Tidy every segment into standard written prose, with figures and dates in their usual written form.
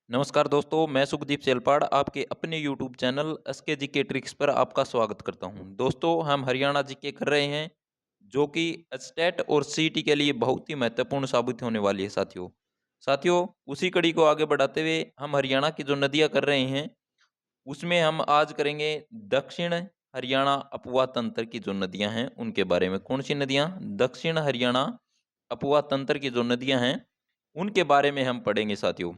नमस्कार दोस्तों, मैं सुखदीप सेलपाड़ आपके अपने यूट्यूब चैनल एसके जी के ट्रिक्स पर आपका स्वागत करता हूं। दोस्तों, हम हरियाणा जी के कर रहे हैं जो कि स्टेट और सीटी के लिए बहुत ही महत्वपूर्ण साबित होने वाली है साथियों, उसी कड़ी को आगे बढ़ाते हुए हम हरियाणा की जो नदियां कर रहे हैं उसमें हम आज करेंगे दक्षिण हरियाणा अपवा तंत्र की जो नदियां हैं उनके बारे में। कौन सी नदियां? दक्षिण हरियाणा अपवा तंत्र की जो नदियां हैं उनके बारे में हम पढ़ेंगे साथियों।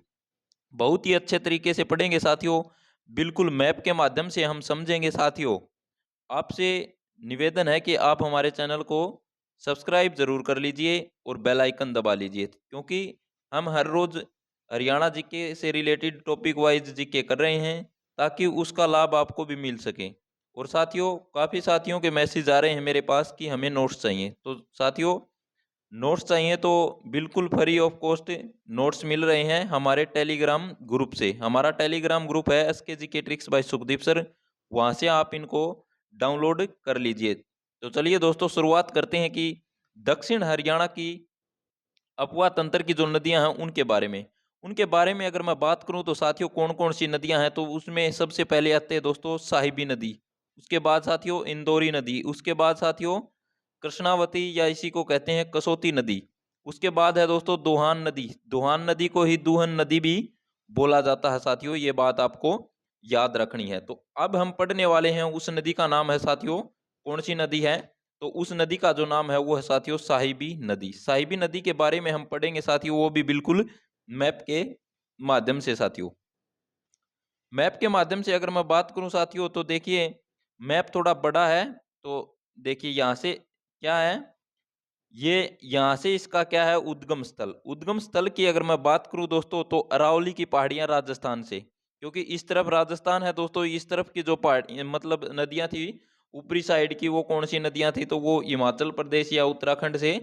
बहुत ही अच्छे तरीके से पढ़ेंगे साथियों, बिल्कुल मैप के माध्यम से हम समझेंगे साथियों। आपसे निवेदन है कि आप हमारे चैनल को सब्सक्राइब जरूर कर लीजिए और बेल आइकन दबा लीजिए, क्योंकि हम हर रोज हरियाणा जीके से रिलेटेड टॉपिक वाइज जीके कर रहे हैं ताकि उसका लाभ आपको भी मिल सके। और साथियों, काफ़ी साथियों के मैसेज आ रहे हैं मेरे पास कि हमें नोट्स चाहिए, तो साथियों नोट्स चाहिए तो बिल्कुल फ्री ऑफ कॉस्ट नोट्स मिल रहे हैं हमारे टेलीग्राम ग्रुप से। हमारा टेलीग्राम ग्रुप है एसके जी के ट्रिक्स बाय सुखदीप सर, वहाँ से आप इनको डाउनलोड कर लीजिए। तो चलिए दोस्तों, शुरुआत करते हैं कि दक्षिण हरियाणा की अपवा तंत्र की जो नदियां हैं उनके बारे में अगर मैं बात करूं तो साथियों कौन कौन सी नदियां हैं, तो उसमें सबसे पहले आते हैं दोस्तों साहिबी नदी। उसके बाद साथियों इंदौरी नदी। उसके बाद साथियों कृष्णावती या इसी को कहते हैं कसौती नदी। उसके बाद है दोस्तों दोहान नदी। दोहान नदी को ही दूहन नदी भी बोला जाता है साथियों, ये बात आपको याद रखनी है। तो अब हम पढ़ने वाले हैं उस नदी का नाम है साथियों, कौन सी नदी है? तो उस नदी का जो नाम है वो है साथियों साहिबी नदी। साहिबी नदी के बारे में हम पढ़ेंगे साथियों, वो भी बिल्कुल मैप के माध्यम से साथियों। मैप के माध्यम से अगर मैं बात करूं साथियों तो देखिए मैप थोड़ा बड़ा है। तो देखिए यहाँ से क्या है, ये यहाँ से इसका क्या है उद्गम स्थल। उद्गम स्थल की अगर मैं बात करूं दोस्तों तो अरावली की पहाड़ियां राजस्थान से, क्योंकि इस तरफ राजस्थान है दोस्तों, इस तरफ की जो पहाड़ी मतलब नदियां थी ऊपरी साइड की, वो कौन सी नदियां थी? तो वो हिमाचल प्रदेश या उत्तराखंड से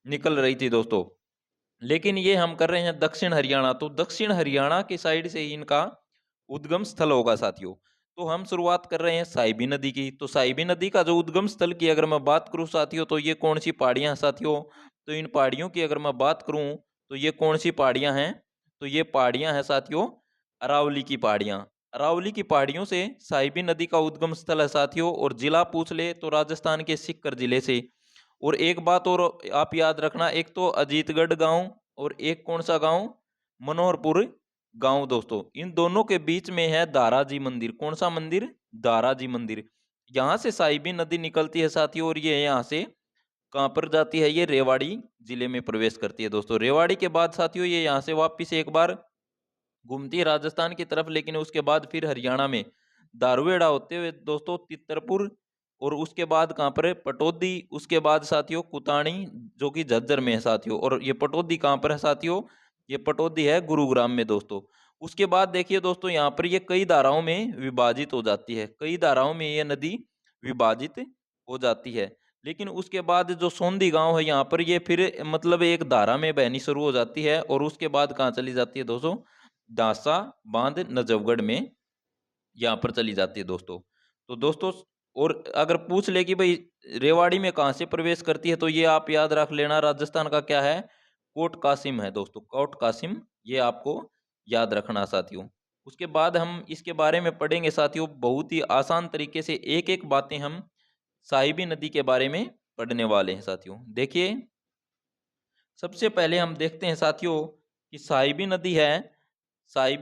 निकल रही थी दोस्तों। लेकिन ये हम कर रहे हैं दक्षिण हरियाणा, तो दक्षिण हरियाणा की साइड से ही इनका उद्गम स्थल होगा साथियों। तो हम शुरुआत कर रहे हैं साहिबी नदी की। तो साहिबी नदी का जो उद्गम स्थल की अगर मैं बात करूं साथियों तो ये कौन सी पहाड़ियां हैं साथियों? तो इन पहाड़ियों की अगर मैं बात करूं तो ये कौन सी पहाड़ियां हैं? तो ये पहाड़ियां हैं साथियों अरावली की पहाड़ियां। अरावली की पहाड़ियों से साहिबी नदी का उद्गम स्थल है साथियों। और जिला पूछ ले तो राजस्थान के सीकर जिले से। और एक बात और आप याद रखना, एक तो अजीतगढ़ गांव और एक कौन सा गांव? मनोहरपुर गांव दोस्तों। इन दोनों के बीच में है दाराजी मंदिर। कौन सा मंदिर? दाराजी मंदिर। यहाँ से साहिबी नदी निकलती है साथियों और ये यहाँ से कहाँ पर जाती है? ये रेवाड़ी जिले में प्रवेश करती है दोस्तों। रेवाड़ी के बाद साथियों ये यहाँ से वापिस एक बार घूमती है राजस्थान की तरफ, लेकिन उसके बाद फिर हरियाणा में दारुएड़ा होते हुए दोस्तों तितरपुर, और उसके बाद कहाँ पर है? पटौदी। उसके बाद साथियों कुताणी जो कि झज्जर में है साथियों। और ये पटौदी कहाँ पर है साथियों? ये पटौदी है गुरुग्राम में दोस्तों। उसके बाद देखिए दोस्तों यहाँ पर ये कई धाराओं में विभाजित हो जाती है, कई धाराओं में ये नदी विभाजित हो जाती है। लेकिन उसके बाद जो सोंदी गांव है यहाँ पर ये फिर मतलब एक धारा में बहनी शुरू हो जाती है, और उसके बाद कहाँ चली जाती है दोस्तों? दासा बांध नजफगढ़ में यहाँ पर चली जाती है दोस्तों। तो दोस्तों और अगर पूछ ले कि भाई रेवाड़ी में कहाँ से प्रवेश करती है, तो ये आप याद रख लेना राजस्थान का क्या है? कोट कासिम है दोस्तों, कोट कासिम, ये आपको याद रखना साथियों। उसके बाद हम इसके बारे में पढ़ेंगे साथियों, बहुत ही आसान तरीके से एक एक बातें हम साहिबी नदी के बारे में पढ़ने वाले हैं साथियों। देखिए सबसे पहले हम देखते हैं साथियों कि साहिबी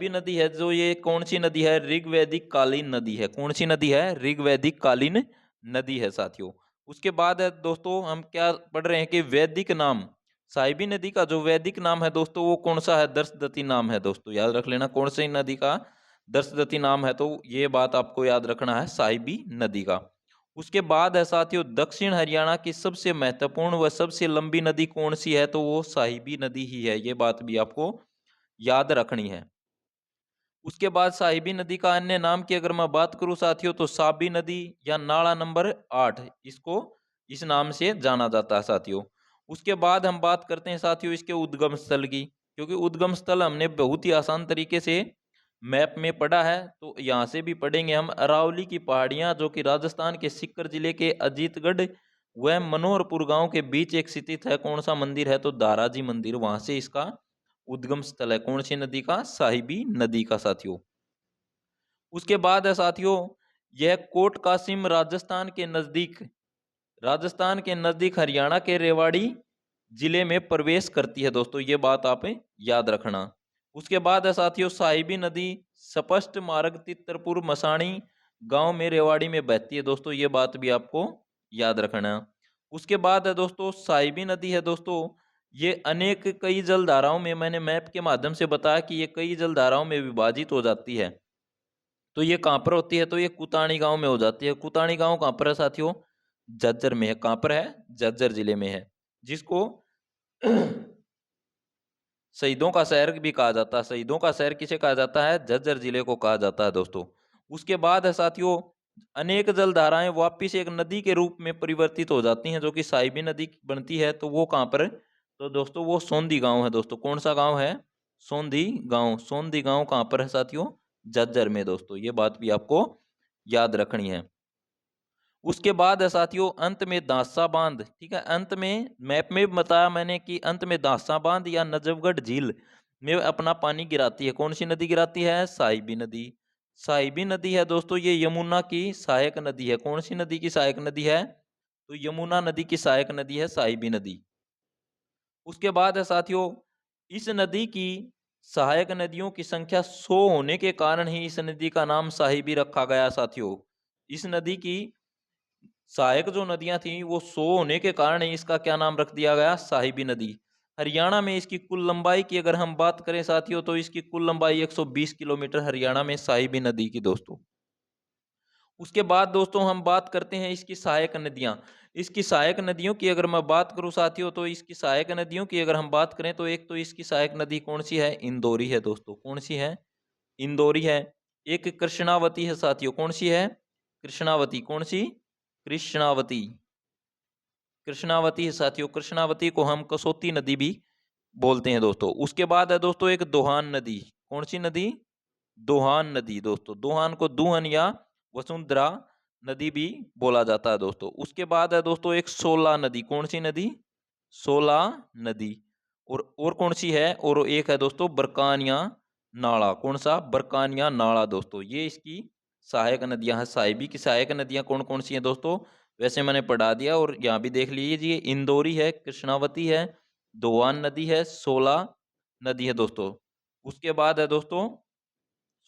नदी है जो ये कौन सी नदी है? ऋग्वैदिक कालीन नदी है। कौन सी नदी है? ऋग्वैदिक कालीन नदी है साथियों। उसके बाद है दोस्तों हम क्या पढ़ रहे हैं कि वैदिक नाम, साहिबी नदी का जो वैदिक नाम है दोस्तों वो कौन सा है? दर्शदती नाम है दोस्तों, याद रख लेना कौन सी नदी का दर्शदती नाम है। तो ये बात आपको याद रखना है साहिबी नदी का। उसके बाद है साथियों दक्षिण हरियाणा की सबसे महत्वपूर्ण व सबसे लंबी नदी कौन सी है? तो वो साहिबी नदी ही है, ये बात भी आपको याद रखनी है। उसके बाद साहिबी नदी का अन्य नाम की अगर मैं बात करूं साथियों तो साबी नदी या नाला नंबर 8, इसको इस नाम से जाना जाता है साथियों। उसके बाद हम बात करते हैं साथियों इसके उद्गम स्थल की, क्योंकि उद्गम स्थल हमने बहुत ही आसान तरीके से मैप में पढ़ा है, तो यहाँ से भी पढ़ेंगे हम। अरावली की पहाड़ियां जो कि राजस्थान के सीकर जिले के अजीतगढ़ व मनोहरपुर गांव के बीच एक स्थित है। कौन सा मंदिर है? तो दाराजी मंदिर, वहां से इसका उद्गम स्थल है कौन सी नदी का? साहिबी नदी का साथियों। उसके बाद है साथियों, यह कोट कासिम राजस्थान के नजदीक हरियाणा के रेवाड़ी जिले में प्रवेश करती है दोस्तों, ये बात आप याद रखना। उसके बाद है साथियों, साहिबी नदी स्पष्ट मार्ग तितरपुर मसाणी गांव में रेवाड़ी में बहती है दोस्तों, ये बात भी आपको याद रखना। उसके बाद है दोस्तों, साहिबी नदी है दोस्तों, ये अनेक कई जलधाराओं में, मैंने मैप के माध्यम से बताया कि ये कई जलधाराओं में विभाजित हो जाती है। तो ये कहाँ पर होती है? तो ये कुताणी गांव में हो जाती है। कुताणी गांव कहाँ पर है साथियों? झज्जर में है। कहाँ पर है? झज्जर जिले में है, जिसको शहीदों का शहर भी कहा जाता है। शहीदों का शहर किसे कहा जाता है? झज्जर जिले को कहा जाता है दोस्तों। उसके बाद है साथियों, अनेक जलधाराएं वापिस एक नदी के रूप में परिवर्तित हो जाती हैं, जो कि साहिबी नदी बनती है। तो वो कहाँ पर? तो दोस्तों वो सोंधी गांव है दोस्तों। कौन सा गांव है? सोंधी गांव। सोंधी गांव कहाँ पर है साथियों? झज्जर में दोस्तों, ये बात भी आपको याद रखनी है। उसके बाद है साथियों, अंत में दासा बांध, ठीक है, अंत में मैप में बताया मैंने कि अंत में दासा बांध या नजफगढ़ झील में अपना पानी गिराती है। कौन सी नदी गिराती है? साहिबी नदी। साहिबी नदी है दोस्तों, ये यमुना की सहायक नदी है। कौन सी नदी की सहायक नदी है? तो यमुना नदी की सहायक नदी है साहिबी नदी। उसके बाद है साथियों, इस नदी की सहायक नदियों की संख्या 100 होने के कारण ही इस नदी का नाम साहिबी रखा गया साथियों। इस नदी की सहायक जो नदियां थी वो 100 होने के कारण ही इसका क्या नाम रख दिया गया? साहिबी नदी। हरियाणा में इसकी कुल लंबाई की अगर हम बात करें साथियों, तो इसकी कुल लंबाई 120 किलोमीटर हरियाणा में साहिबी नदी की दोस्तों। उसके बाद दोस्तों हम बात करते हैं इसकी सहायक नदियां। इसकी सहायक नदियों की अगर मैं बात करूं साथियों, तो इसकी सहायक नदियों की अगर हम बात करें, तो एक तो इसकी सहायक नदी कौन सी है? इंदौरी है दोस्तों। कौन सी है? इंदौरी है। एक कृष्णावती है साथियों। कौन सी है? कृष्णावती। कौन सी? कृष्णावती। कृष्णावती है साथियों। कृष्णावती को हम कसौती नदी भी बोलते हैं दोस्तों। उसके बाद है दोस्तों एक दोहान नदी। कौन सी नदी? दोहान नदी दोस्तों। दोहान को दूहन या वसुंधरा नदी भी बोला जाता है दोस्तों। उसके बाद है दोस्तों एक सोला नदी। कौन सी नदी? सोला नदी। और कौन सी है? और एक है दोस्तों बरकानिया नाला। कौन सा? बरकानिया नाला दोस्तों। ये इसकी सहायक नदियां हैं। साहिबी की सहायक नदियां कौन कौन सी हैं दोस्तों? वैसे मैंने पढ़ा दिया, और यहाँ भी देख लीजिए, इंदौरी है, कृष्णावती है, दोवान नदी है, सोला नदी है दोस्तों। उसके बाद है दोस्तों,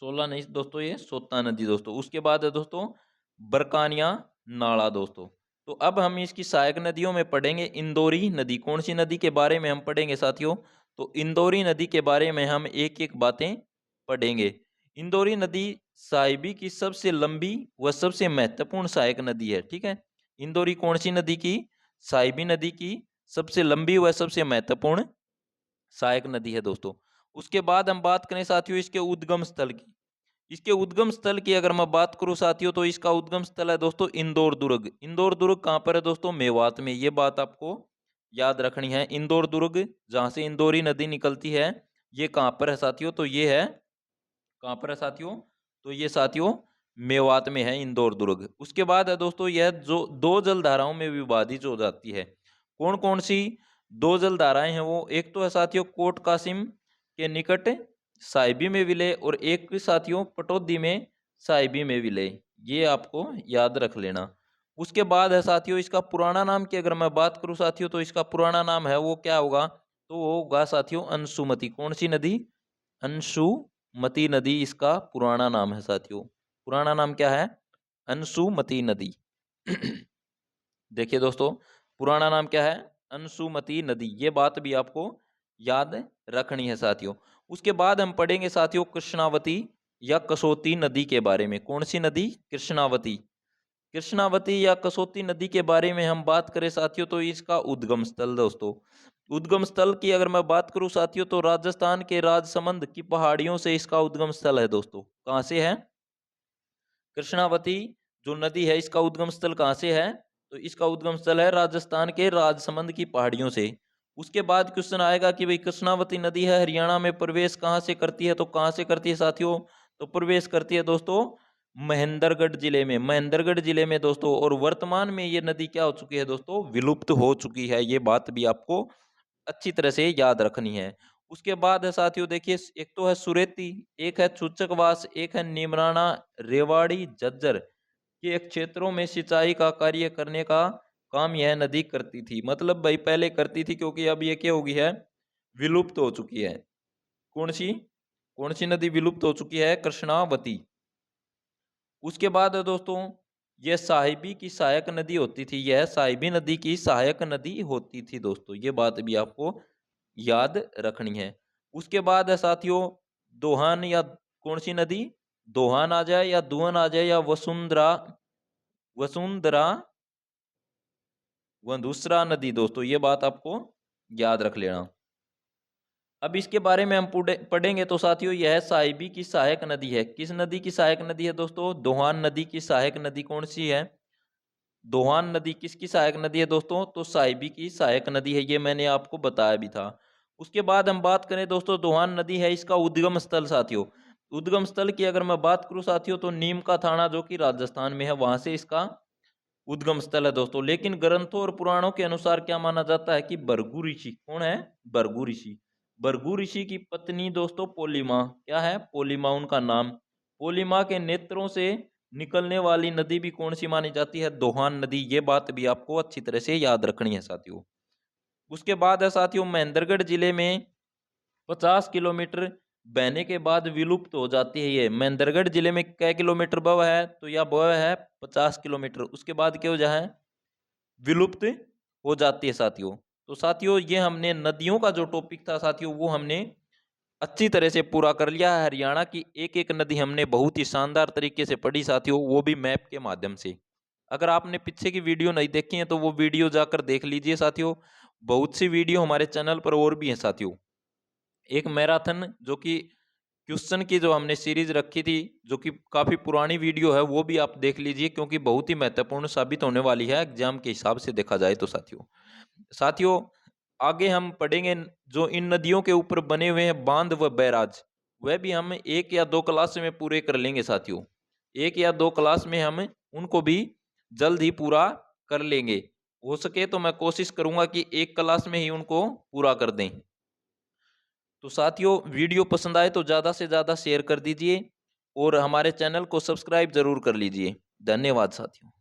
सोला नहीं दोस्तों, ये सोता नदी दोस्तों। उसके बाद है दोस्तों बरकानिया नाला दोस्तों। तो अब हम इसकी सहायक नदियों में पढ़ेंगे इंदौरी नदी। कौन सी नदी के बारे में हम पढ़ेंगे साथियों? तो इंदौरी नदी के बारे में हम एक एक बातें पढ़ेंगे। इंदौरी नदी साहिबी की सबसे लंबी व सबसे महत्वपूर्ण सहायक नदी है, ठीक है। इंदौरी कौन सी नदी की? साहिबी नदी की सबसे लंबी व सबसे महत्वपूर्ण सहायक नदी है दोस्तों। उसके बाद हम बात करें साथियों इसके उद्गम स्थल की। इसके उद्गम स्थल की अगर मैं बात करूं साथियों, तो इसका उद्गम स्थल है दोस्तों इंदौर दुर्ग। इंदौर दुर्ग कहाँ पर है दोस्तों? मेवात में। ये बात आपको याद रखनी है। इंदौर दुर्ग जहां से इंदौरी नदी निकलती है, ये कहाँ पर है साथियों? तो ये है, कहाँ पर है साथियों? तो ये साथियों मेवात में है इंदौर दुर्ग। उसके बाद है दोस्तों यह जो दो जलधाराओं में विभाजित हो जाती है। कौन कौन सी दो जलधाराएं हैं वो? एक तो है साथियों कोट कासिम के निकट साहिबी में विलय, और एक साथियों पटौदी में साहिबी में विलय। ये आपको याद रख लेना। उसके बाद है साथियों इसका पुराना नाम की अगर मैं बात करूं साथियों, तो इसका पुराना नाम है वो क्या होगा? तो वो होगा साथियों अंशुमती। कौन सी नदी? अंशुमती नदी इसका पुराना नाम है साथियों। पुराना नाम क्या है? अंशुमती नदी। देखिए दोस्तों, पुराना नाम क्या है? अंशुमती नदी। ये बात भी आपको याद रखनी है साथियों। उसके बाद हम पढ़ेंगे साथियों कृष्णावती या कसौती नदी के बारे में। कौन सी नदी? कृष्णावती। कृष्णावती या कसौती नदी के बारे में हम बात करें साथियों, तो इसका उद्गम स्थल दोस्तों, उद्गम स्थल की अगर मैं बात करूं साथियों, तो राजस्थान के राजसमंद की पहाड़ियों से इसका उद्गम स्थल है दोस्तों। कहां से है? कृष्णावती जो नदी है, इसका उद्गम स्थल कहां से है? तो इसका उद्गम स्थल है राजस्थान के राजसमंद की पहाड़ियों से। उसके बाद क्वेश्चन आएगा कि भाई कृष्णावती नदी है हरियाणा में प्रवेश कहां से करती है? तो कहां से करती है साथियों? तो प्रवेश करती है दोस्तों महेंद्रगढ़ जिले में। महेंद्रगढ़ जिले में दोस्तों। और वर्तमान में ये नदी क्या हो चुकी है दोस्तों? विलुप्त हो चुकी है। ये बात भी आपको अच्छी तरह से याद रखनी है। उसके बाद है साथियों देखिए, एक तो है सुरेती, एक है चूचकवास, एक है नीमराना, रेवाड़ी, झज्जर के एक क्षेत्रों में सिंचाई का कार्य करने का काम यह नदी करती थी। मतलब भाई पहले करती थी, क्योंकि अब ये क्या हो गई है, विलुप्त हो चुकी है। कौन सी कौन सी नदी विलुप्त हो चुकी है? कृष्णावती। उसके बाद है दोस्तों, यह साहिबी की सहायक नदी होती थी, यह साहिबी नदी की सहायक नदी होती थी दोस्तों, ये बात भी आपको याद रखनी है। उसके बाद है साथियों, दोहान या कौन सी नदी, दोहान आ जाए या दुहन आ जाए या वसुंधरा, वसुंधरा वसुंधरा नदी दोस्तों, ये बात आपको याद रख लेना। अब इसके बारे में हम पढ़ेंगे तो साथियों, यह साहिबी की सहायक नदी है। किस नदी की सहायक नदी है दोस्तों? दोहान नदी की सहायक नदी कौन सी है? दोहान नदी किसकी सहायक नदी है दोस्तों? तो साहिबी की सहायक नदी है, ये मैंने आपको बताया भी था। उसके बाद हम बात करें दोस्तों, दोहान नदी है इसका उद्गम स्थल साथियों। उद्गम स्थल की अगर मैं बात करूं साथियों, तो नीम का थाना जो कि राजस्थान में है, वहां से इसका उद्गम स्थल है दोस्तों। लेकिन ग्रंथों और पुराणों के अनुसार क्या माना जाता है कि भृगु ऋषि, कौन है? भृगु ऋषि। भृगु ऋषि की पत्नी दोस्तों पोलिमा, क्या है? पोलिमा उनका नाम। पोलिमा के नेत्रों से निकलने वाली नदी भी कौन सी मानी जाती है? दोहान नदी। ये बात भी आपको अच्छी तरह से याद रखनी है साथियों। उसके बाद है साथियों, महेंद्रगढ़ जिले में 50 किलोमीटर बहने के बाद विलुप्त हो जाती है। ये महेंद्रगढ़ जिले में कै किलोमीटर बह है? तो यह बह है 50 किलोमीटर। उसके बाद क्या हो जाए? विलुप्त हो जाती है साथियों। तो साथियों, ये हमने नदियों का जो टॉपिक था साथियों, वो हमने अच्छी तरह से पूरा कर लिया है। हरियाणा की एक एक नदी हमने बहुत ही शानदार तरीके से पढ़ी साथियों, वो भी मैप के माध्यम से। अगर आपने पीछे की वीडियो नहीं देखी है तो वो वीडियो जाकर देख लीजिए साथियों। बहुत सी वीडियो हमारे चैनल पर और भी है साथियों। एक मैराथन जो कि क्वेश्चन की जो हमने सीरीज रखी थी, जो कि काफी पुरानी वीडियो है, वो भी आप देख लीजिए, क्योंकि बहुत ही महत्वपूर्ण साबित होने वाली है एग्जाम के हिसाब से देखा जाए तो साथियों। साथियों, आगे हम पढ़ेंगे जो इन नदियों के ऊपर बने हुए हैं बांध व बैराज, वह भी हम 1 या 2 क्लास में पूरे कर लेंगे साथियों। 1 या 2 क्लास में हम उनको भी जल्द ही पूरा कर लेंगे। हो सके तो मैं कोशिश करूंगा कि 1 क्लास में ही उनको पूरा कर दें। तो साथियों, वीडियो पसंद आए तो ज़्यादा से ज़्यादा शेयर कर दीजिए और हमारे चैनल को सब्सक्राइब जरूर कर लीजिए। धन्यवाद साथियों।